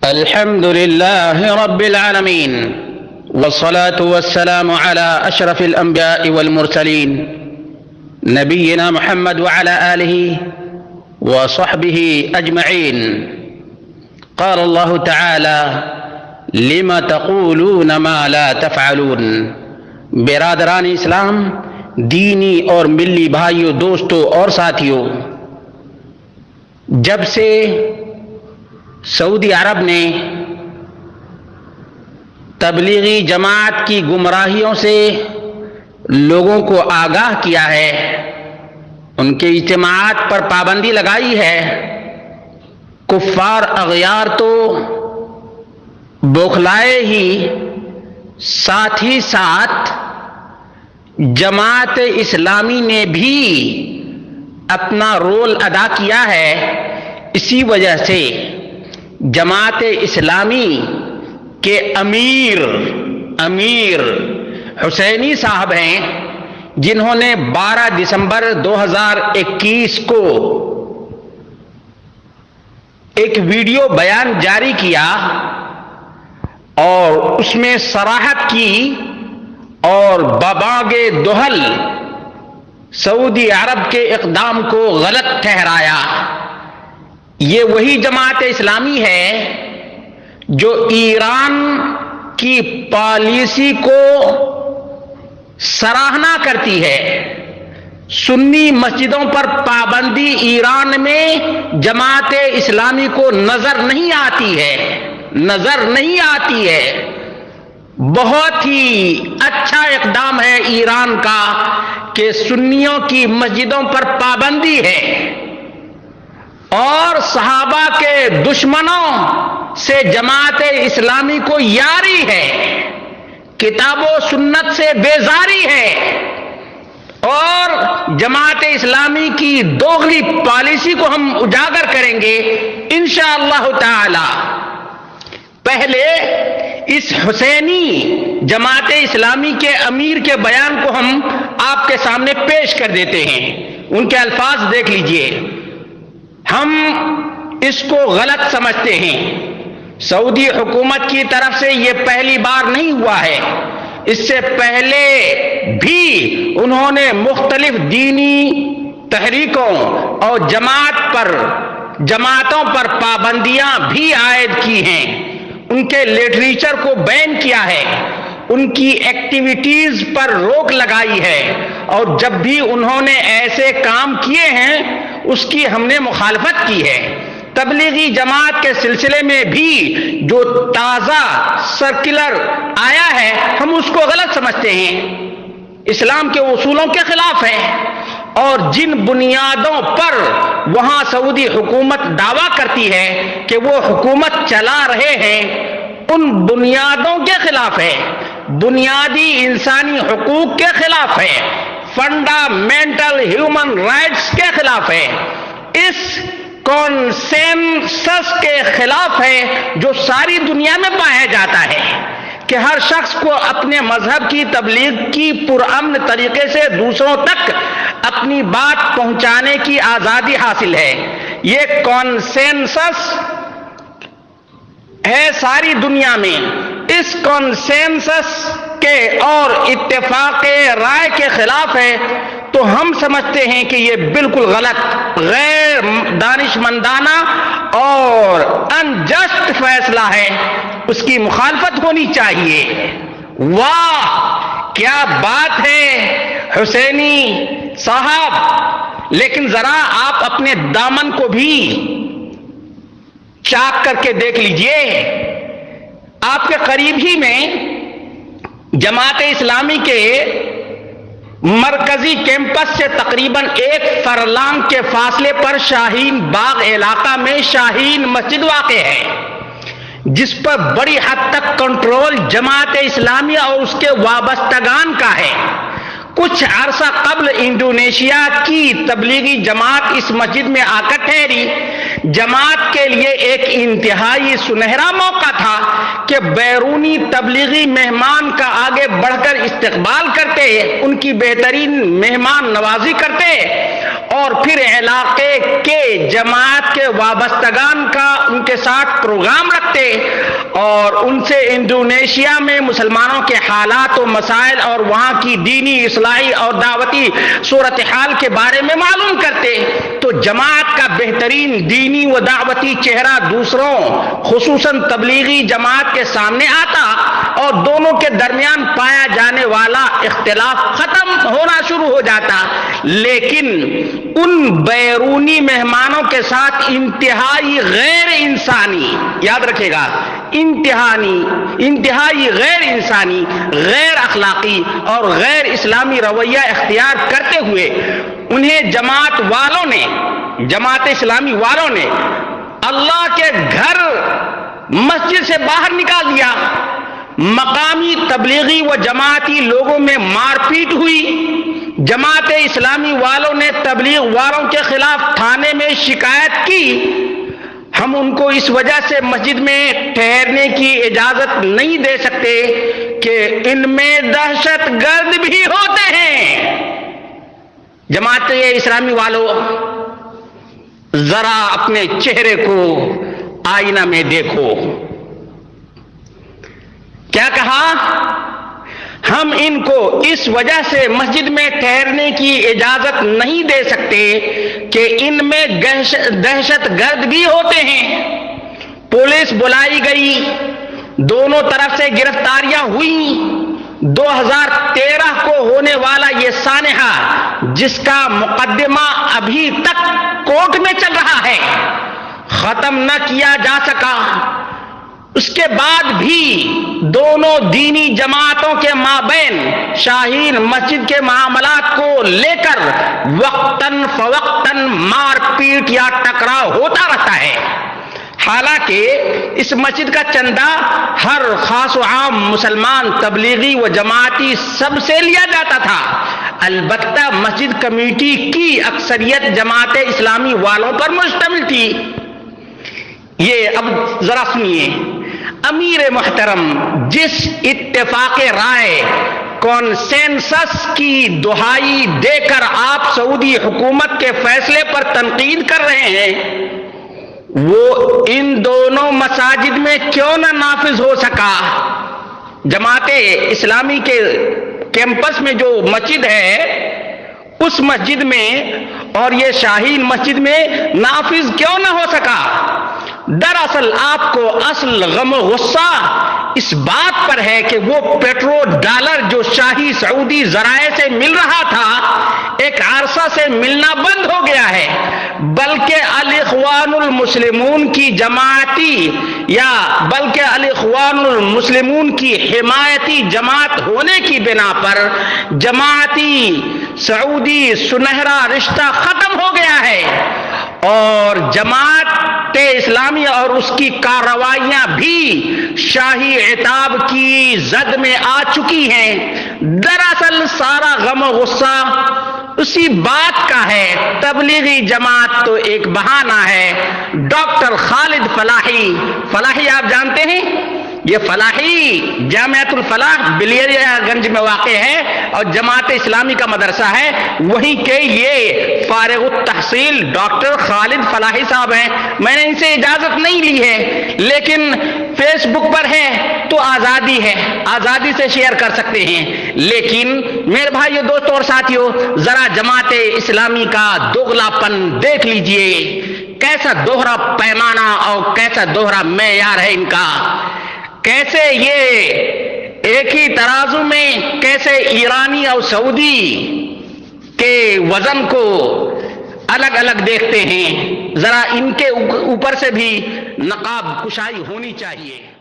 الحمد لله رب العالمين، والصلاة والسلام على أشرف الأنبياء والمرسلين نبينا محمد وعلى آله وصحبه أجمعين. قال الله تعالى: لما تقولون ما لا تفعلون. برادران اسلام، دینی اور ملی بھائیوں، دوستوں اور ساتھیوں، جب سے سعودی عرب نے تبلیغی جماعت کی گمراہیوں سے لوگوں کو آگاہ کیا ہے، ان کے اجتماعات پر پابندی لگائی ہے، کفار اغیار تو بوکھلائے ہی، ساتھ ہی ساتھ جماعت اسلامی نے بھی اپنا رول ادا کیا ہے. اسی وجہ سے جماعت اسلامی کے امیر حسینی صاحب ہیں، جنہوں نے 12 دسمبر 2021 کو ایک ویڈیو بیان جاری کیا اور اس میں صراحت کی اور بباغ دہل سعودی عرب کے اقدام کو غلط ٹھہرایا. یہ وہی جماعت اسلامی ہے جو ایران کی پالیسی کو سراہنا کرتی ہے. سنی مسجدوں پر پابندی ایران میں جماعت اسلامی کو نظر نہیں آتی ہے. بہت ہی اچھا اقدام ہے ایران کا کہ سنیوں کی مسجدوں پر پابندی ہے اور صحابہ کے دشمنوں سے جماعت اسلامی کو یاری ہے، کتاب و سنت سے بیزاری ہے اور جماعت اسلامی کی دوغلی پالیسی کو ہم اجاگر کریں گے انشاءاللہ تعالی. پہلے اس حسینی جماعت اسلامی کے امیر کے بیان کو ہم آپ کے سامنے پیش کر دیتے ہیں. ان کے الفاظ دیکھ لیجئے. ہم اس کو غلط سمجھتے ہیں. سعودی حکومت کی طرف سے یہ پہلی بار نہیں ہوا ہے، اس سے پہلے بھی انہوں نے مختلف دینی تحریکوں اور جماعتوں پر پابندیاں بھی عائد کی ہیں. ان کے لٹریچر کو بین کیا ہے، ان کی ایکٹیویٹیز پر روک لگائی ہے، اور جب بھی انہوں نے ایسے کام کیے ہیں اس کی ہم نے مخالفت کی ہے. تبلیغی جماعت کے سلسلے میں بھی جو تازہ سرکولر آیا ہے ہم اس کو غلط سمجھتے ہیں، اسلام کے اصولوں کے خلاف ہے، اور جن بنیادوں پر وہاں سعودی حکومت دعویٰ کرتی ہے کہ وہ حکومت چلا رہے ہیں ان بنیادوں کے خلاف ہے، بنیادی انسانی حقوق کے خلاف ہے، فنڈامنٹل ہیومن رائٹس کے خلاف ہے، اس کانسنسس کے خلاف ہے جو ساری دنیا میں پایا جاتا ہے کہ ہر شخص کو اپنے مذہب کی تبلیغ کی پرامن طریقے سے دوسروں تک اپنی بات پہنچانے کی آزادی حاصل ہے. یہ کانسنسس ہے ساری دنیا میں. اس کانسنسس کے اور اتفاق رائے کے خلاف ہے تو ہم سمجھتے ہیں کہ یہ بالکل غلط، غیر دانشمندانہ اور انجسٹ فیصلہ ہے، اس کی مخالفت ہونی چاہیے. واہ کیا بات ہے حسینی صاحب، لیکن ذرا آپ اپنے دامن کو بھی چاک کر کے دیکھ لیجئے. آپ کے قریب ہی میں جماعت اسلامی کے مرکزی کیمپس سے تقریباً 1 فرلانگ کے فاصلے پر شاہین باغ علاقہ میں شاہین مسجد واقع ہے، جس پر بڑی حد تک کنٹرول جماعت اسلامی اور اس کے وابستگان کا ہے. کچھ عرصہ قبل انڈونیشیا کی تبلیغی جماعت اس مسجد میں آ کر ٹھہری. جماعت کے لیے ایک انتہائی سنہرا موقع تھا کہ بیرونی تبلیغی مہمان کا آگے بڑھ کر استقبال کرتے، ان کی بہترین مہمان نوازی کرتے اور پھر علاقے کے جماعت کے وابستگان کا ان کے ساتھ پروگرام رکھتے اور ان سے انڈونیشیا میں مسلمانوں کے حالات و مسائل اور وہاں کی دینی اصلاحی اور دعوتی صورتحال کے بارے میں معلوم کرتے، تو جماعت کا بہترین دینی و دعوتی چہرہ دوسروں خصوصاً تبلیغی جماعت کے سامنے آتا اور دونوں کے درمیان پایا جانے والا اختلاف ختم ہونا شروع ہو جاتا۔ لیکن ان بیرونی مہمانوں کے ساتھ انتہائی غیر انسانی، یاد رکھے گا، انتہائی غیر انسانی، غیر اخلاقی اور غیر اسلامی رویہ اختیار کرتے ہوئے انہیں جماعت اسلامی والوں نے اللہ کے گھر مسجد سے باہر نکال دیا۔ مقامی تبلیغی و جماعتی لوگوں میں مار پیٹ ہوئی۔ جماعت اسلامی والوں نے تبلیغ والوں کے خلاف تھانے میں شکایت کی۔ ہم ان کو اس وجہ سے مسجد میں ٹھہرنے کی اجازت نہیں دے سکتے کہ ان میں دہشت گرد بھی ہوتے ہیں۔ جماعت اسلامی والوں، ذرا اپنے چہرے کو آئینہ میں دیکھو۔ کیا کہا؟ ہم ان کو اس وجہ سے مسجد میں ٹھہرنے کی اجازت نہیں دے سکتے کہ ان میں دہشت گرد بھی ہوتے ہیں۔ پولیس بلائی گئی، دونوں طرف سے گرفتاریاں ہوئیں۔ 2013 کو ہونے والا یہ سانحہ، جس کا مقدمہ ابھی تک کورٹ میں چل رہا ہے، ختم نہ کیا جا سکا۔ اس کے بعد بھی دونوں دینی جماعتوں کے مابین شاہین مسجد کے معاملات کو لے کر وقتاً فوقتاً مار پیٹ یا ٹکراؤ ہوتا رہتا ہے۔ حالانکہ اس مسجد کا چندہ ہر خاص و عام مسلمان تبلیغی و جماعتی سب سے لیا جاتا تھا، البتہ مسجد کمیٹی کی اکثریت جماعت اسلامی والوں پر مشتمل تھی۔ یہ اب ذرا سنیے، امیر محترم جس اتفاق رائے کونسنسس کی دہائی دے کر آپ سعودی حکومت کے فیصلے پر تنقید کر رہے ہیں، وہ ان دونوں مساجد میں کیوں نہ نافذ ہو سکا؟ جماعت اسلامی کے کیمپس میں جو مسجد ہے، اس مسجد میں اور یہ شاہین مسجد میں نافذ کیوں نہ ہو سکا؟ دراصل آپ کو اصل غم و غصہ اس بات پر ہے کہ وہ پیٹرو ڈالر جو شاہی سعودی ذرائع سے مل رہا تھا ایک عرصہ سے ملنا بند ہو گیا ہے، بلکہ الاخوان المسلمون کی جماعتی بلکہ الاخوان المسلمون کی حمایتی جماعت ہونے کی بنا پر جماعتی سعودی سنہرا رشتہ ختم ہو گیا ہے اور جماعت اسلامی اور اس کی کارروائیاں بھی شاہی عتاب کی زد میں آ چکی ہیں۔ دراصل سارا غم و غصہ اسی بات کا ہے، تبلیغی جماعت تو ایک بہانہ ہے۔ ڈاکٹر خالد فلاحی آپ جانتے ہیں، یہ فلاحی جامعۃ الفلاح بلیریا گنج میں واقع ہے اور جماعت اسلامی کا مدرسہ ہے، وہیں کے یہ فارغ التحصیل ڈاکٹر خالد فلاحی صاحب ہیں۔ میں نے ان سے اجازت نہیں لی ہے، لیکن فیس بک پر ہے تو آزادی ہے، آزادی سے شیئر کر سکتے ہیں۔ لیکن میرے بھائیو، دوستو اور ساتھیو، ذرا جماعت اسلامی کا دوغلا پن دیکھ لیجئے، کیسا دوہرا پیمانہ اور کیسا دوہرا معیار ہے ان کا، کیسے یہ ایک ہی ترازو میں کیسے ایرانی اور سعودی کے وزن کو الگ الگ دیکھتے ہیں۔ ذرا ان کے اوپر سے بھی نقاب کشائی ہونی چاہیے۔